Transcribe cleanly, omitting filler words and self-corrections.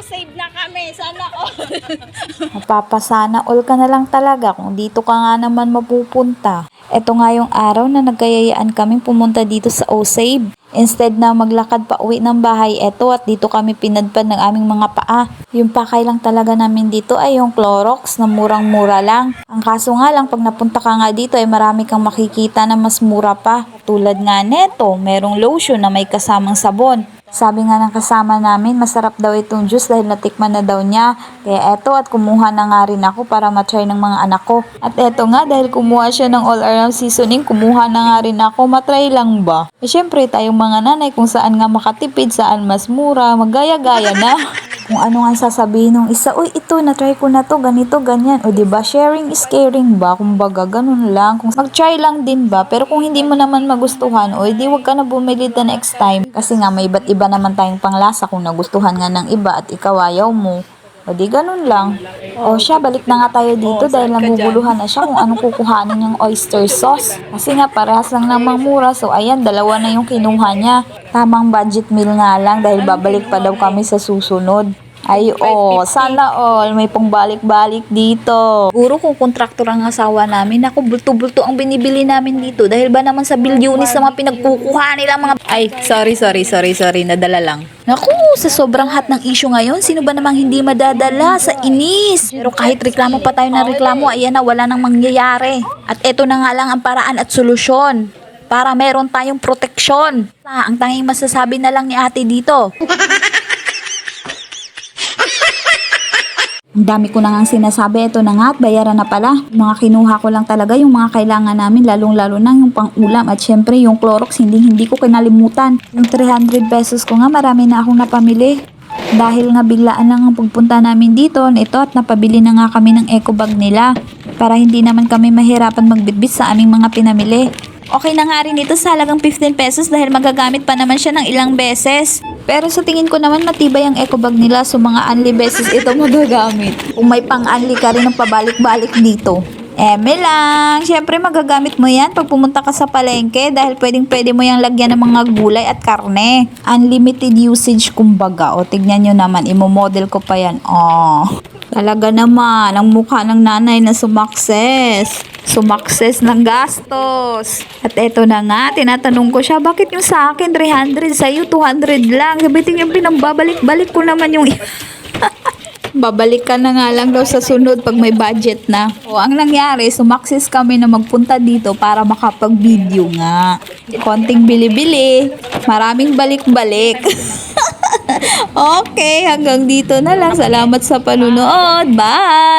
save na kami. Sana all. Mapapasana all ka na lang talaga kung dito ka nga naman mapupunta. Ito nga yung araw na nagkayayaan kaming pumunta dito sa O-Save. Instead na maglakad pa uwi ng bahay, eto at dito kami pinadpad ng aming mga paa. Yung pakay lang talaga namin dito ay yung Clorox na murang-mura lang. Ang kaso nga lang pag napunta ka nga dito ay marami kang makikita na mas mura pa. Tulad nga neto, merong lotion na may kasamang sabon. Sabi nga ng kasama namin, masarap daw itong juice dahil natikman na daw niya. Kaya eto at kumuha na nga rin ako para matry ng mga anak ko. At eto nga dahil kumuha siya ng all-around seasoning, kumuha na nga rin ako. Matry lang ba? Eh syempre tayong mga nanay kung saan nga makatipid, saan mas mura, magaya-gaya na. Kung ano nga sasabihin ng isa, uy ito, na-try ko na to, ganito, ganyan. O diba, sharing is caring ba? Kumbaga, ganun lang. Kung mag-try lang din ba? Pero kung hindi mo naman magustuhan, o di wag ka na bumili the next time. Kasi nga, may iba't iba naman tayong panglasa kung nagustuhan nga ng iba at ikaw ayaw mo. O di ganun lang. O siya, balik na nga tayo dito dahil naguguluhan na siya kung anong kukuhanin yung oyster sauce. Kasi nga parehas lang namang mura. So ayan, dalawa na yung kinuha niya. Tamang budget meal nga lang dahil babalik pa daw kami sa susunod. Ay sana all may pangbalik-balik dito. Siguro kung kontraktor ang asawa namin, ako bulto-bulto ang binibili namin dito dahil ba naman sa bilyonis na mga pinagkukuha nila mga... Ay, sorry, nadala lang. Naku, sa sobrang hot ng issue ngayon, sino ba namang hindi madadala sa inis? Pero kahit reklamo pa tayo ng reklamo, ayan na, wala nang mangyayari. At eto na nga lang ang paraan at solusyon para meron tayong proteksyon. Ang tanging masasabi na lang ni ate dito. Ang dami ko na nga sinasabi, ito na nga at bayaran na pala. Mga kinuha ko lang talaga yung mga kailangan namin, lalong-lalo na yung pang-ulam at syempre yung Clorox, hindi ko kinalimutan. Yung 300 pesos ko nga, marami na akong napamili. Dahil nga biglaan lang ang pagpunta namin dito, ito at napabili na nga kami ng eco bag nila para hindi naman kami mahirapan magbitbit sa aming mga pinamili. Okay na nga rin ito sa halagang 15 pesos dahil magagamit pa naman siya ng ilang beses. Pero sa tingin ko naman matibay ang eco bag nila, so mga unli beses ito magagamit. Kung may pang-unli ka rin ng pabalik-balik dito. Eme lang, syempre magagamit mo yan pag pumunta ka sa palengke dahil pwedeng-pwede mo yung lagyan ng mga gulay at karne. Unlimited usage kumbaga. O tignan nyo naman, imo-model ko pa yan. Talaga naman, ang mukha ng nanay na sumakses ng gastos. At eto na nga, tinatanong ko siya, bakit yung sa akin 300, sa'yo 200 lang? Sabihin yung pinambabalik-balik ko naman yung... Babalik ka na nga lang daw sa sunod pag may budget na. O ang nangyari, sumakses kami na magpunta dito para makapag-video nga. Konting bili-bili, maraming balik-balik. Okay, hanggang dito na lang. Salamat sa panunood. Bye!